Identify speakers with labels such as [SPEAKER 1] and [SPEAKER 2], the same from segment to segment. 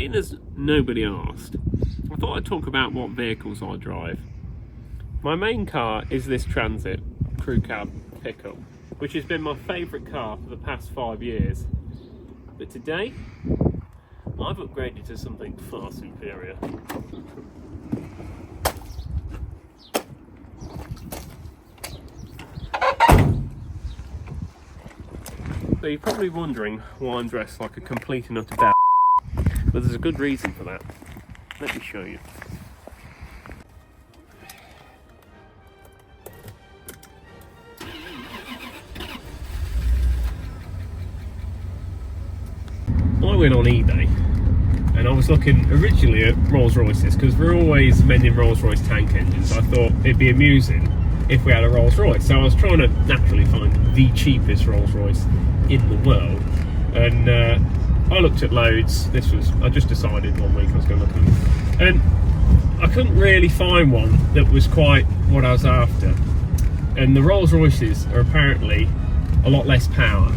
[SPEAKER 1] seeing as nobody asked, I thought I'd talk about what vehicles I drive. My main car is this Transit crew cab pickup, which has been my favourite car for the past 5 years. But today, I've upgraded to something far superior. So you're probably wondering why I'm dressed like a complete and utter but there's a good reason for that. Let me show you. I went on eBay and I was looking originally at Rolls-Royces because we're always mending Rolls-Royce tank engines. I thought it'd be amusing if we had a Rolls-Royce. So I was trying to naturally find the cheapest Rolls-Royce in the world, and I looked at loads. I just decided one week I was going to look at them, and I couldn't really find one that was quite what I was after. And the Rolls-Royces are apparently a lot less power.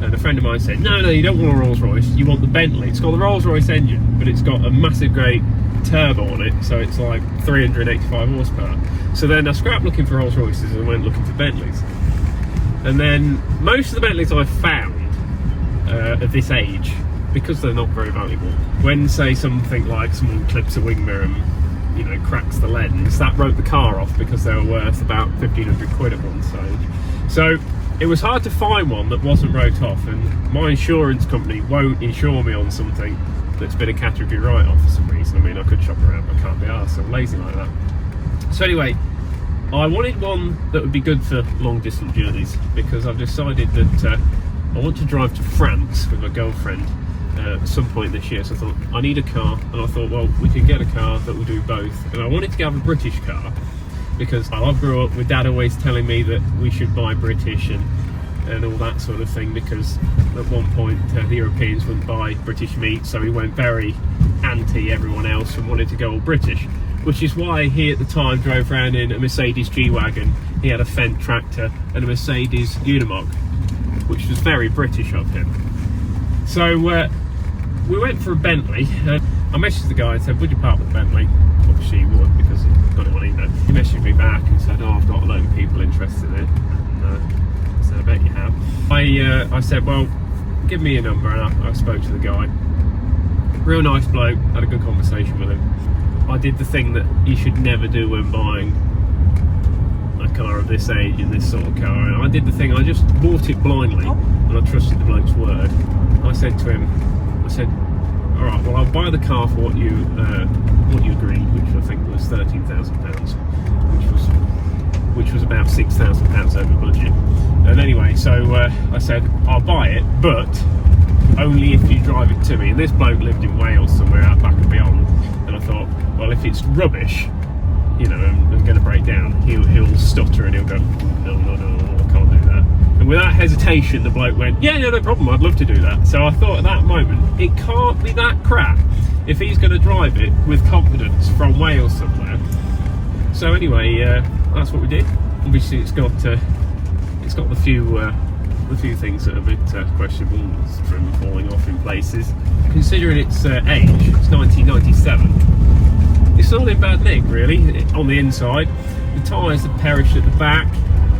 [SPEAKER 1] And a friend of mine said, no, you don't want a Rolls-Royce, you want the Bentley. It's got the Rolls-Royce engine, but it's got a massive great turbo on it, so it's like 385 horsepower. So then I scrapped looking for Rolls-Royces and went looking for Bentleys. And then most of the Bentleys I've found at this age, because they're not very valuable, when say something like someone clips a wing mirror and cracks the lens, that wrote the car off because they were worth about 1,500 quid at one stage. So it was hard to find one that wasn't wrote off, and my insurance company won't insure me on something that's been a category write-off for some reason. I mean, I could shop around, but I can't be arsed. I'm lazy like that. So anyway, I wanted one that would be good for long distance journeys, because I've decided that I want to drive to France with my girlfriend at some point this year. So I thought, I need a car, and I thought, well, we could get a car that will do both. And I wanted to have a British car, because I grew up with Dad always telling me that we should buy British and all that sort of thing, because at one point the Europeans wouldn't buy British meat, so he went very anti everyone else and wanted to go all British, which is why he at the time drove around in a Mercedes G-Wagon. He had a Fendt tractor and a Mercedes Unimog, which was very British of him. So we went for a Bentley. I messaged the guy and said, would you part with the Bentley? Obviously he would, because he got it on eBay. He messaged me back and said, oh, I've got a load of people interested in it. And I said, I bet you have. I said, well, give me your number, and I spoke to the guy. Real nice bloke, had a good conversation with him. I did the thing that you should never do when buying a car of this age in this sort of car, and I did the thing, I just bought it blindly, and I trusted the bloke's word. I said to him, all right, well, I'll buy the car for what you agreed, which I think was £13,000, which was about £6,000 over budget. And anyway, so I said, I'll buy it, but only if you drive it to me. And this bloke lived in Wales somewhere out back and beyond, and I thought, well, if it's rubbish, and going to break down, he'll stutter and he'll go, no, I can't do that. And without hesitation, the bloke went, yeah, no problem, I'd love to do that. So I thought at that moment, it can't be that crap if he's going to drive it with confidence from Wales somewhere. So anyway, that's what we did. Obviously, it's got the few things that are a bit questionable from falling off in places. Considering its age, it's 1997. It's not in bad nick, really, on the inside. The tyres have perished at the back.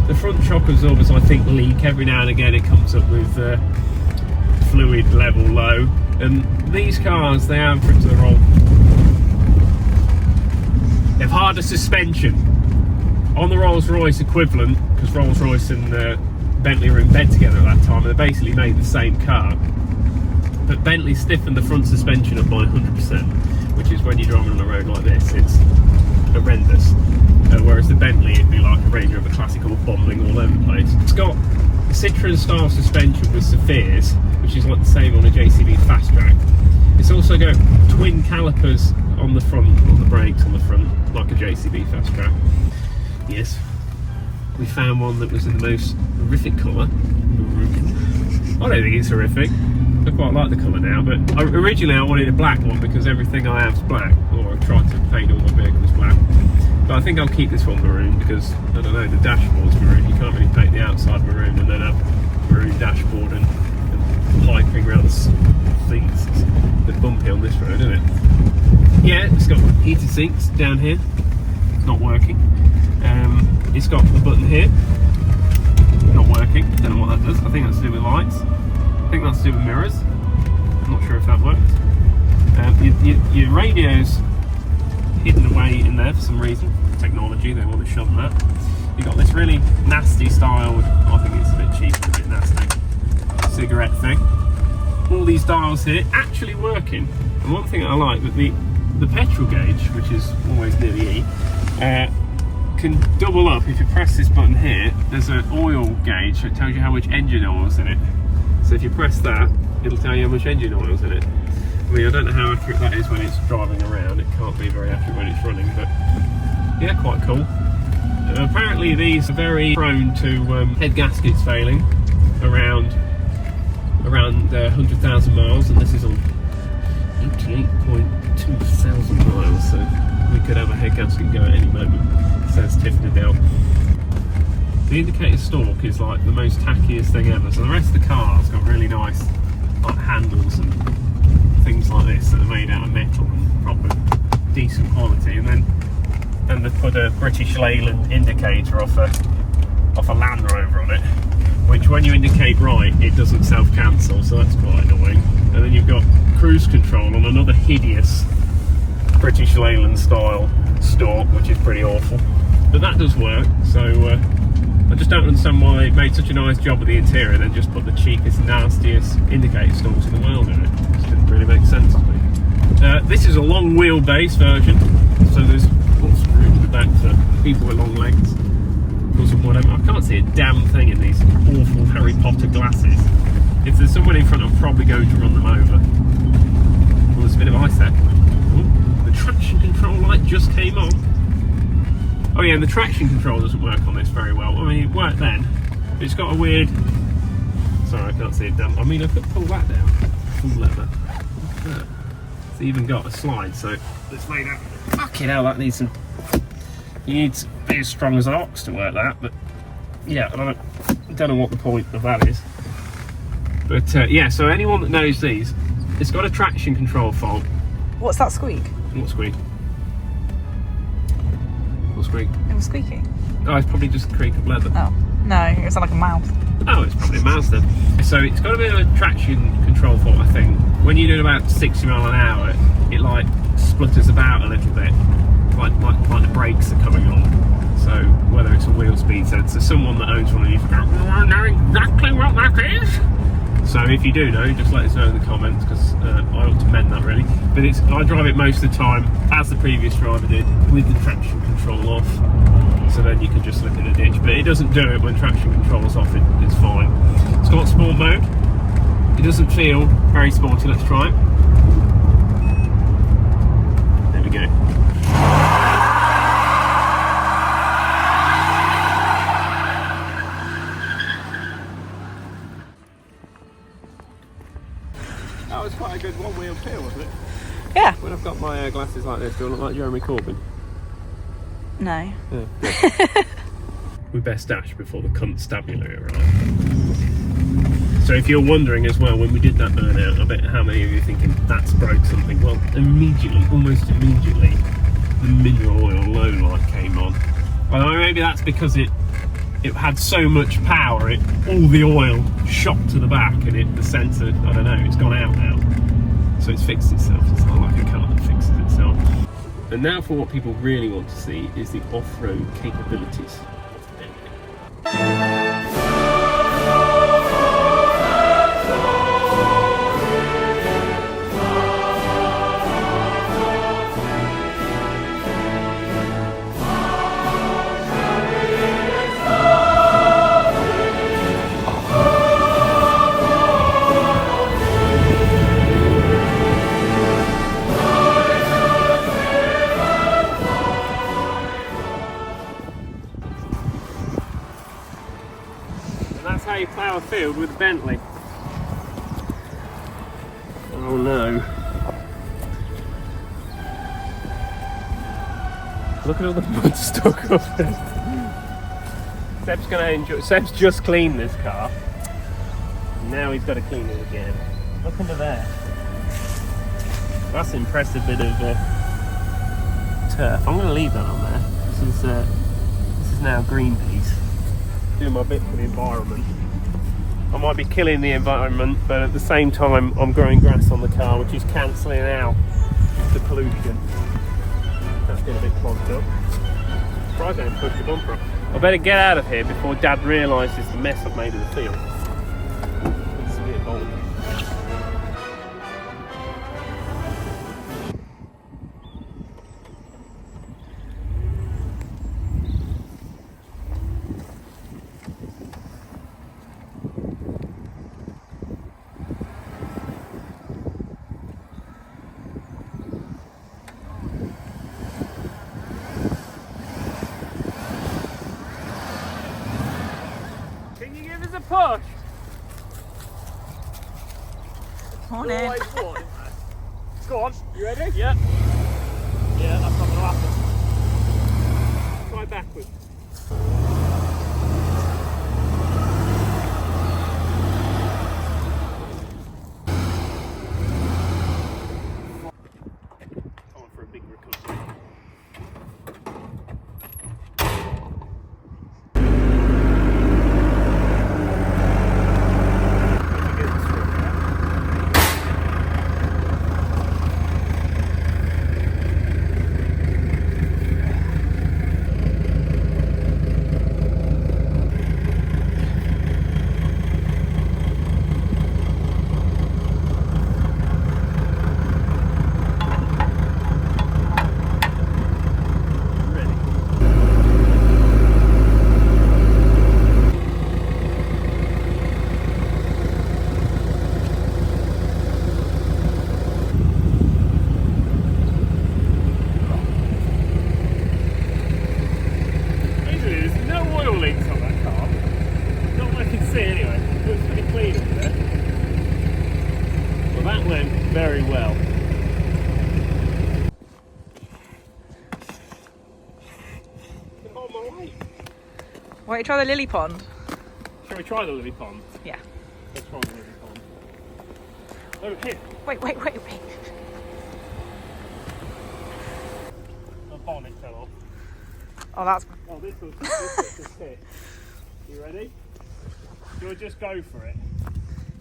[SPEAKER 1] The front shock absorbers, I think, leak. Every now and again it comes up with fluid level low. And these cars, they have, for the roll, they've harder suspension. On the Rolls-Royce equivalent, because Rolls-Royce and Bentley were in bed together at that time, and they basically made the same car. But Bentley stiffened the front suspension up by 100%, which is when you're driving on the road like this, it's horrendous. Whereas the Bentley, it'd be like a Ranger of a classical bombing all over the place. It's got a Citroen style suspension with Saphirs, which is like the same on a JCB Fast Track. It's also got twin calipers on the front, on the brakes on the front, like a JCB Fast Track. Yes, we found one that was in the most horrific colour. I don't think it's horrific. I quite like the colour now, but originally I wanted a black one because everything I have is black, or I've tried to paint all my vehicles black. But I think I'll keep this one maroon because, I don't know, the dashboard's maroon. You can't really paint the outside maroon and then have maroon dashboard and piping around the seats. It's a bit bumpy on this road, isn't it? Yeah, it's got heated seats down here. It's not working. It's got the button here. Not working. Don't know what that does. I think that's to do with lights. I think that's to do with mirrors. I'm not sure if that works. Your radio's hidden away in there for some reason. Technology, they want to show them that. You've got this really nasty styled, I think it's a bit cheap, a bit nasty, cigarette thing. All these dials here actually working. And one thing I like, that the petrol gauge, which is always near the E, can double up. If you press this button here, there's an oil gauge, so it tells you how much engine oil's in it. So if you press that, it'll tell you how much engine oil's in it. I mean, I don't know how accurate that is when it's driving around. It can't be very accurate when it's running, but yeah, quite cool. Apparently these are very prone to head gaskets failing around 100,000 miles, and this is on 88.2 thousand miles, so we could have a head gasket go at any moment, says Tiffany Dell. The indicator stalk is like the most tackiest thing ever, so the rest of the car's got really nice like handles and things like this that are made out of metal and proper decent quality, and then they put a British Leyland indicator off a Land Rover on it, which when you indicate right, it doesn't self-cancel, so that's quite annoying. And then you've got cruise control on another hideous British Leyland style stalk, which is pretty awful. But that does work, so I just don't understand why it made such a nice job of the interior and then just put the cheapest, nastiest indicator stalks in the world in it. It just didn't really make sense to me. This is a long wheelbase version, so there's lots of room in the back for people with long legs. Whatever. I can't see a damn thing in these awful Harry Potter glasses. If there's someone in front, I'm probably going to run them over. Well, there's a bit of ice there. Ooh, the traction control light just came on. Oh yeah, and the traction control doesn't work on this very well. I mean, it worked then. It's got a weird... Sorry, I can't see it damn. I mean, I could pull that down. Full leather. Look at that. It's even got a slide, so it's made out. Fucking hell, that needs some... You need to be as strong as an ox to work that, but yeah, I don't know what the point of that is. But yeah, so anyone that knows these, it's got a traction control fault.
[SPEAKER 2] What's that squeak?
[SPEAKER 1] What squeak? What squeak?
[SPEAKER 2] It was squeaking.
[SPEAKER 1] Oh, it's probably just a creak of leather.
[SPEAKER 2] Oh, no, it sounded like a mouse.
[SPEAKER 1] Oh, it's probably a mouse then. So it's got a bit of a traction control fault, I think. When you're doing about 60 miles an hour, it like splutters about a little bit. Like the brakes are coming on, so whether it's a wheel speed sensor, someone that owns one of these will go, oh, I know exactly what that is. So if you do know, just let us know in the comments, because I ought to mend that really. But I drive it most of the time, as the previous driver did, with the traction control off, so then you can just slip in a ditch. But it doesn't do it when traction control's off, it's fine. It's got sport mode. It doesn't feel very sporty. Let's try it. There we go. That was quite a good one-wheel feel, wasn't it?
[SPEAKER 2] Yeah.
[SPEAKER 1] When I've got my glasses like this, do I look like Jeremy Corbyn?
[SPEAKER 2] No.
[SPEAKER 1] Yeah. We best dash before the constabulary arrive. So if you're wondering as well, when we did that burnout, I bet how many of you are thinking that's broke something. Well, immediately, almost immediately, the mineral oil low light came on. Well, maybe that's because it had so much power, all the oil shot to the back, and the sensor, I don't know, it's gone out now. So it's fixed itself. It's not like a car that fixes itself. And now for what people really want to see is the off-road capabilities of the Bentley. That's how you plough a field with a Bentley. Oh no. Look at all the mud stuck up there. Seb's gonna enjoy. Seb's just cleaned this car. Now he's got to clean it again. Look under there. That's an impressive bit of turf. I'm going to leave that on there. This is now Greenpeace. Doing my bit for the environment. I might be killing the environment, but at the same time I'm growing grass on the car, which is cancelling out the pollution. That's getting a bit clogged up. Surprised I didn't push the bumper up. I better get out of here before Dad realises the mess I've made of the field. It's a bit bold. Can you give us a push?
[SPEAKER 2] Morning.
[SPEAKER 1] Always one. Go on, you ready? Yep. Yeah, that's not going to happen. Try backwards. Time for a big recovery. Very well. Can hold my weight.
[SPEAKER 2] Wait, try the lily pond.
[SPEAKER 1] Shall we try the lily pond?
[SPEAKER 2] Yeah.
[SPEAKER 1] Let's try the lily pond. Oh, here.
[SPEAKER 2] Wait.
[SPEAKER 1] My bonnet fell off.
[SPEAKER 2] Oh, that's.
[SPEAKER 1] Oh, this was just hit. You ready? Do you want to just go for it?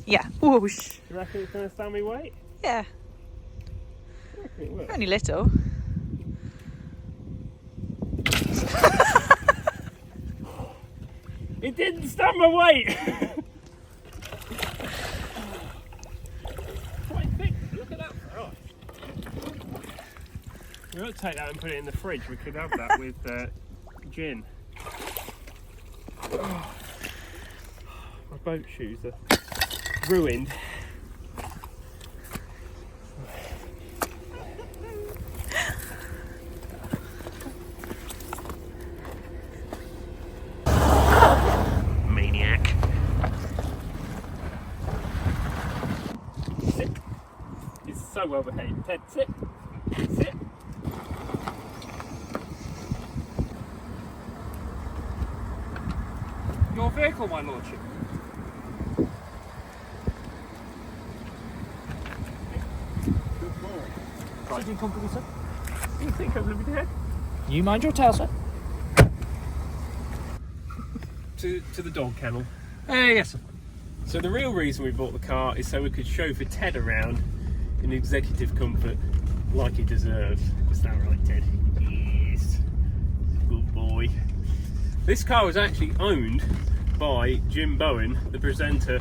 [SPEAKER 2] Yeah. Whoosh.
[SPEAKER 1] Do you reckon it's going to stand me weight?
[SPEAKER 2] Yeah.
[SPEAKER 1] I reckon it will.
[SPEAKER 2] Only little.
[SPEAKER 1] It didn't stand my weight! Quite thick, look at that. Right. We're going to take that and put it in the fridge. We could have that with gin. My boat shoes are ruined. Maniac. Sit. It's so overheated. Ted, sit. Sit.
[SPEAKER 3] Your vehicle, my lordship.
[SPEAKER 1] Good boy.
[SPEAKER 3] Sitting comfortably, sir.
[SPEAKER 1] You think I'm going to be dead?
[SPEAKER 3] You mind your tail, sir.
[SPEAKER 1] To the dog kennel.
[SPEAKER 3] Yes, sir.
[SPEAKER 1] So the real reason we bought the car is so we could chauffeur Ted around in executive comfort like he deserves. Is that right, Ted? Yes. Good boy. This car was actually owned by Jim Bowen, the presenter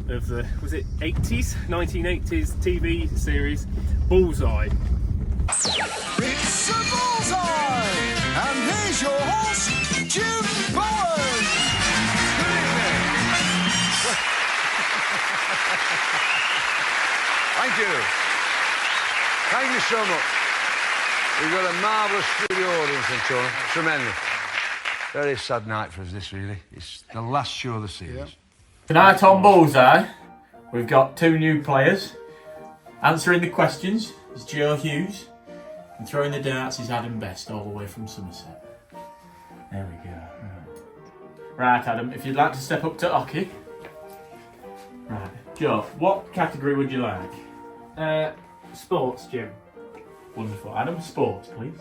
[SPEAKER 1] of the, was it 80s? 1980s TV series Bullseye.
[SPEAKER 4] It's a bullseye! And here's your host, Jim Bowen! Good evening. Thank you. Thank you so much. We've got a marvellous studio audience in Toronto. Tremendous. Very sad night for us, this, really. It's the last show of the series.
[SPEAKER 3] Tonight on Bullseye, we've got two new players. Answering the questions is Joe Hughes, and throwing the darts is Adam Best, all the way from Somerset. There we go. Right, Adam, if you'd like to step up to hockey. Right, Joe, what category would you like?
[SPEAKER 1] Sports, Jim.
[SPEAKER 3] Wonderful. Adam, sports, please.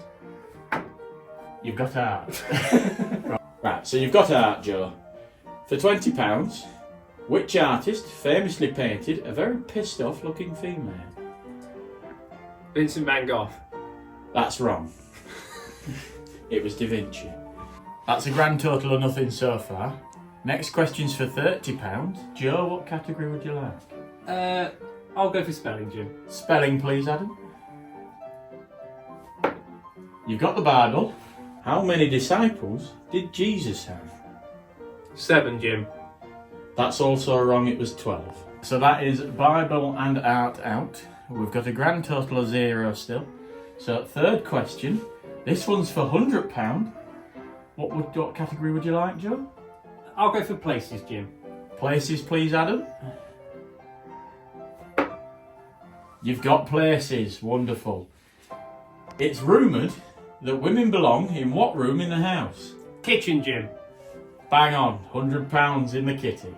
[SPEAKER 3] You've got art. Right, so you've got art, Joe. For £20, which artist famously painted a very pissed off looking female?
[SPEAKER 1] Vincent van Gogh.
[SPEAKER 3] That's wrong. It was Da Vinci. That's a grand total of nothing so far. Next question's for £30. Joe, what category would you like?
[SPEAKER 1] I'll go for spelling, Jim.
[SPEAKER 3] Spelling, please, Adam. You've got the Bible. How many disciples did Jesus have?
[SPEAKER 1] 7, Jim.
[SPEAKER 3] That's also wrong, it was 12. So that is Bible and art out. We've got a grand total of 0 still. So third question. This one's for £100. What category would you like, Joe?
[SPEAKER 1] I'll go for places, Jim.
[SPEAKER 3] Places, please, Adam. You've got places. Wonderful. It's rumoured that women belong in what room in the house?
[SPEAKER 1] Kitchen, Jim.
[SPEAKER 3] Bang on. £100 in the kitty.